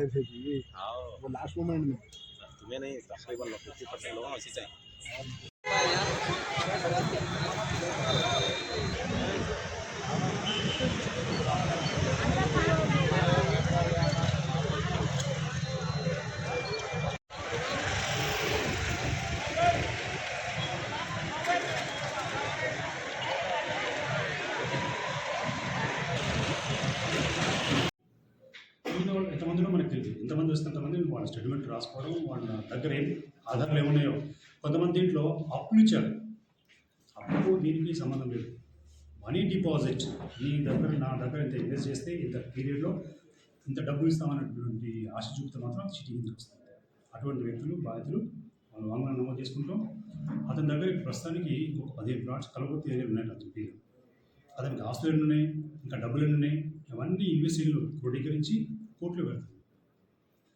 पैसे की वो लास्ट मोमेंट में तुम्हें नहीं तकरीबन 50% लोगों को चाहिए। ఎంతమందిలో మనకు తెలియదు, ఎంతమంది వస్తే అంతమంది వాళ్ళ స్టేట్మెంట్ రాసుకోవడం, వాళ్ళ దగ్గర ఏం ఆధారాలు ఏమున్నాయో. కొంతమంది దీంట్లో అప్పులు ఇచ్చారు, అప్పుకు దీనికి సంబంధం లేదు. మనీ డిపాజిట్ మీ దగ్గర నా దగ్గర ఇంత ఇన్వెస్ట్ చేస్తే ఇంత పీరియడ్లో ఇంత డబ్బులు ఇస్తామన్నటువంటి ఆశ చూపితే మాత్రం చీటింగ్ వస్తుంది. అటువంటి వ్యక్తులు బాధితులు వాళ్ళు వాంగ్మూలం నమోదు చేసుకుంటాం. అతని దగ్గర ప్రస్తుతానికి ఒక 15 ప్లాట్స్ కలగొత్తి ఏరియాలు ఉన్నాయి అతని పేరు. అతనికి ఆస్తులు ఎన్ని ఉన్నాయి, ఇంకా డబ్బులు ఎన్ని ఉన్నాయి, అవన్నీ ఇన్వెస్టిగేషన్లు క్రోడీకరించి కోర్టులో పెడుతుంది.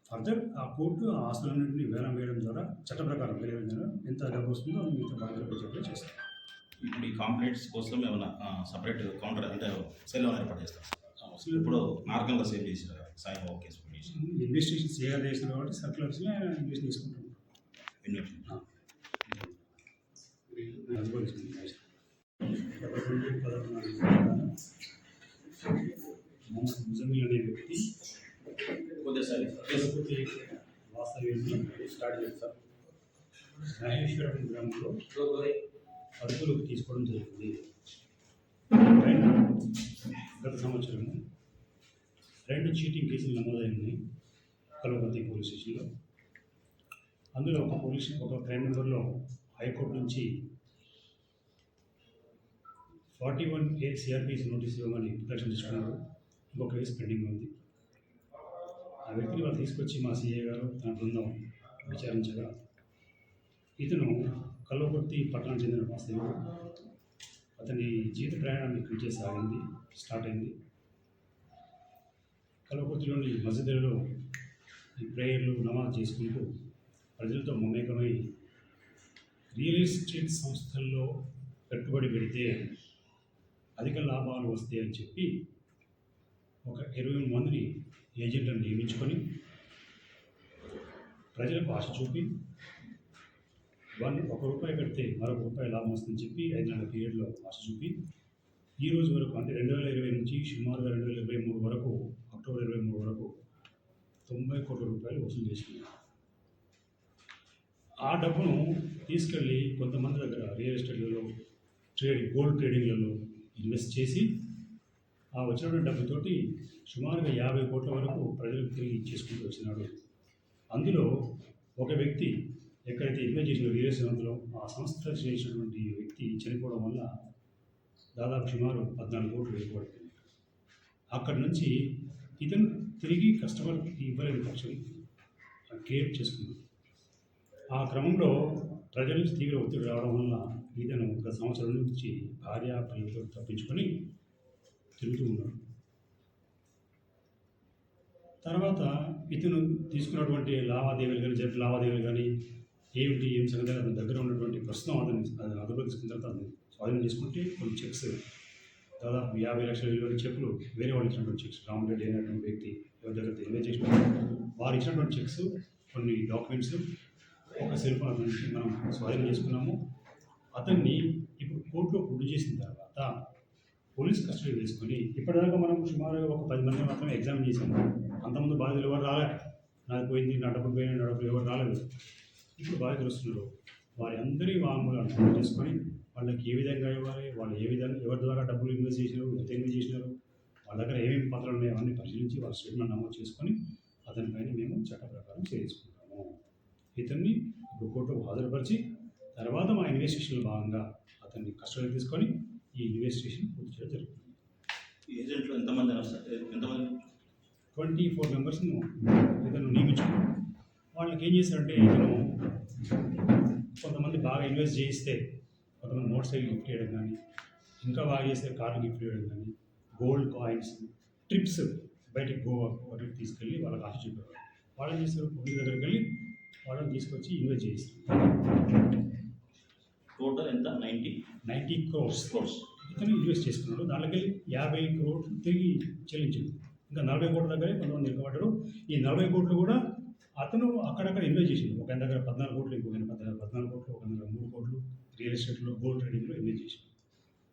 ఫర్దర్ ఆ కోర్టు ఆ ఆస్తులన్నింటినీ వేలం వేయడం ద్వారా చట్ట ప్రకారం వేయడం ద్వారా ఎంత డబ్బు వస్తుందో అది మిగతా బాధ్యతలు చెప్పి చేస్తాం. ఇప్పుడు ఈ కాంప్లైంట్స్ కోసం ఏమైనా సపరేట్ కౌంటర్ అంటే సెల్ ఏర్పాటు చేస్తాం. ఇప్పుడు నార్మల్గా సేవ్ చేసారు సాయిబాబా కేసు ఇన్వెస్టిగేషన్ చేయాలి చేస్తారు కాబట్టి సర్క్యులర్స్లో ఇన్వెస్ట్ తీసుకుంటాం. ముజమిల్ అనే వ్యక్తి వాస్తవ్యాన్ని స్టార్ట్ చేస్తారు. మహేశ్వరం గ్రామంలో అదుపులోకి తీసుకోవడం జరుగుతుంది. ఆయన గత సంవత్సరం 2 చీటింగ్ కేసులు నమోదైనాయి కలవపతి పోలీస్ స్టేషన్లో. అందులో ఒక క్రైమ్ నెంబర్లో హైకోర్టు నుంచి 41A CRPC నోటీస్ ఇవ్వమని ప్రొటెక్షన్ తీసుకున్నారు. ఇంకొక కేసు పెండింగ్ ఉంది. ఆ వ్యక్తిని వాళ్ళు తీసుకొచ్చి మా సిఐ గారు తన బృందం విచారించగా ఇతను కల్వకుర్తి పట్టణానికి చెందిన వాస్తవ్యుడు. అతని జీవిత ప్రయాణాన్ని ఇక్కడి నుంచే స్టార్ట్ అయింది. కల్వకుర్తిలోని మసీదులలో ఈ ప్రేయర్లు నమాజ్ చేసుకుంటూ ప్రజలతో మమేకమై రియల్ ఎస్టేట్ సంస్థల్లో పెట్టుబడి పెడితే అధిక లాభాలు వస్తాయని చెప్పి ఒక 20 మందిని ఏజెంట్లను నియమించుకొని ప్రజలకు ఆశ చూపి ₹1 పెడితే మరొక రూపాయి లాభం వస్తుందని చెప్పి 5 నెలల పీరియడ్లో ఆశ చూపి ఈ రోజు వరకు అంటే 2020 నుంచి సుమారుగా 2023 వరకు అక్టోబర్ 23 వరకు ₹90 కోట్ల వసూలు చేసింది. ఆ డబ్బును తీసుకెళ్ళి కొంతమంది దగ్గర రియల్ ఎస్టేట్లలో గోల్డ్ ట్రేడింగ్లలో ఇన్వెస్ట్ చేసి ఆ వచ్చినటువంటి డబ్బుతోటి సుమారుగా 50 కోట్ల వరకు ప్రజలకు తిరిగి ఇచ్చేసుకుంటూ వచ్చినాడు. అందులో ఒక వ్యక్తి ఎక్కడైతే ఇన్వెస్ట్ చేసిన రియల్ సంస్థలో ఆ సంస్థ చేసినటువంటి వ్యక్తి చనిపోవడం వల్ల దాదాపు సుమారు 14 కోట్లు వెళ్ళిపోతుంది. అక్కడి నుంచి ఇతను తిరిగి కస్టమర్కి ఇవ్వలేని పక్షం క్రియేట్ చేసుకున్నాడు. ఆ క్రమంలో ప్రజల నుంచి తీవ్ర ఒత్తిడి రావడం వల్ల ఇతను ఒక సంవత్సరం నుంచి భార్య పిల్లలతో తప్పించుకొని తిరుగుతూ ఉన్నాడు. తర్వాత ఇతను తీసుకున్నటువంటి జరిపి లావాదేవీలు కానీ ఏం సంగతి అతని దగ్గర ఉన్నటువంటి ప్రస్తుతం అతని అదుపులో తీసుకున్న తర్వాత అతను స్వాధీనం చేసుకుంటే కొన్ని చెక్స్ దాదాపు 50 లక్షల విలువైన చెక్కులు వేరే వాళ్ళు ఇచ్చినటువంటి చెక్స్ రామరెడ్డి అయినటువంటి వ్యక్తి ఎవరి దగ్గర ఇన్వెస్ట్ చేసిన వారు ఇచ్చినటువంటి చెక్స్, కొన్ని డాక్యుమెంట్స్, ఒక సెల్ ఫోన్ అతని నుంచి మనం స్వాధీనం చేసుకున్నాము. అతన్ని ఇప్పుడు కోర్టులో ప్రొడ్యూస్ చేసిన తర్వాత పోలీస్ కస్టడీ వేసుకొని ఇప్పటిదాకా మనం సుమారుగా ఒక 10 మంది మాత్రమే ఎగ్జామిన్ చేసాము. అంతకుముందు బాధితులు ఎవరు రాలేదు. నాకు పోయింది, నా డబ్బులు పోయిన డబ్బులు ఎవరు రాలేదు. ఇప్పుడు బాధితులు వస్తున్నారు. వారి అందరి వాంగ్మూలాలు నమోదు చేసుకొని వాళ్ళకి ఏ విధంగా ఇవ్వాలి, వాళ్ళు ఏ విధంగా ఎవరి ద్వారా డబ్బులు ఇన్వెస్ట్ చేసినారు, ఎంత ఇన్వెస్ట్ చేసినారు, వాళ్ళ దగ్గర ఏమేమి పత్రాలు ఉన్నాయో అవన్నీ పరిశీలించి వాళ్ళ స్టేట్మెంట్ నమోదు చేసుకొని అతనిపైన మేము చట్ట ప్రకారం చేసుకుంటాము. ఇతన్ని ఇప్పుడు కోర్టుకు హాజరుపరిచి తర్వాత మా ఇన్వెస్టిగేషన్లో భాగంగా అతన్ని కస్టడీ తీసుకొని ఈ ఇన్వెస్టిగేషన్ పూర్తి చేయడం జరుగుతుంది. ఏజెంట్లు ఎంతమంది 24 మెంబర్స్ను ఇతను నియమించుకున్నాడు. వాళ్ళకి ఏం చేశారంటే ఇతను కొంతమంది బాగా ఇన్వెస్ట్ చేయిస్తే కొంతమంది మోటార్ సైకిల్ గిఫ్ట్ చేయడం కానీ, ఇంకా బాగా చేస్తే కార్లు గిఫ్ట్ చేయడం కానీ, గోల్డ్ కాయిన్స్, ట్రిప్స్ బయటికి గోవా వాటికి తీసుకెళ్ళి వాళ్ళకి ఆశ చూపేవారు. వాళ్ళని చేస్తారు పోలీస్ దగ్గరికి వెళ్ళి వాళ్ళని తీసుకొచ్చి ఇన్వెస్ట్ చేయిస్తారు. టోటల్ ఎంత 90 crores ఇతను ఇన్వెస్ట్ చేసుకున్నాడు. దాంట్లోకి 50 crores తిరిగి చెల్లించింది. ఇంకా 40 కోట్ల దగ్గరే కొంతమంది ఇరుకబడ్డారు. ఈ 40 కోట్లు కూడా అతను అక్కడక్కడ ఇన్వెస్ట్ చేసిండు. ఒక ఆయన దగ్గర 14 కోట్లు, ఇంకొక ఆయన దగ్గర 14 కోట్లు, ఒక ఆయన దగ్గర 3 కోట్లు రియల్ ఎస్టేట్లో, గోల్డ్ ట్రేడింగ్లో ఇన్వెస్ట్ చేసిండు.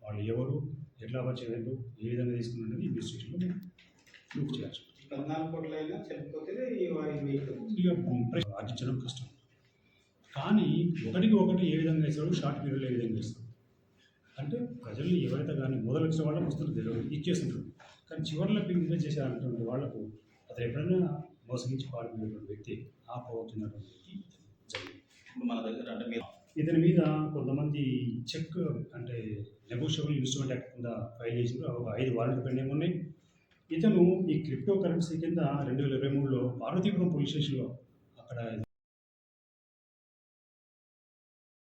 వాళ్ళు ఎవరు, ఎట్లా పరిచయం అయ్యారు, ఏ విధంగా తీసుకున్నది ఇన్వెస్టిగేషన్లో మేము ప్రూఫ్ చేయాల్సి ఉంటుంది. 14 కోట్లైనా చనిపోతే ఈ వెహికల్ ఇక ఆర్జించడం కష్టం. కానీ ఒకటికి ఒకటి ఏ విధంగా ఇస్తాడు, షార్ట్ పీరియడ్లో ఏ విధంగా ఇస్తాడు అంటే ప్రజల్ని ఎవరైతే కానీ మొదలు వచ్చిన వాళ్ళకి వస్తుంది తెలియదు, ఇచ్చేస్తుంటారు. కానీ చివరిలో ఇన్వెస్ట్ చేసేటువంటి వాళ్ళకు అతను ఎప్పుడైనా మోసగించి పాల్గొనేటువంటి వ్యక్తి, ఆ పోతున్నటువంటి వ్యక్తి జరిగింది. ఇప్పుడు మన దగ్గర అంటే మీరు ఇతని మీద కొంతమంది చెక్ అంటే నెగోషియబుల్ ఇన్స్ట్రుమెంట్ యాక్ట్ కింద ఫైల్ చేసి ఒక 5 వారెంట్లు పెండింగ్ ఉన్నాయి. ఇతను ఈ క్రిప్టో కరెన్సీ కింద 2023లో పార్వతీపురం పోలీస్ స్టేషన్లో అక్కడ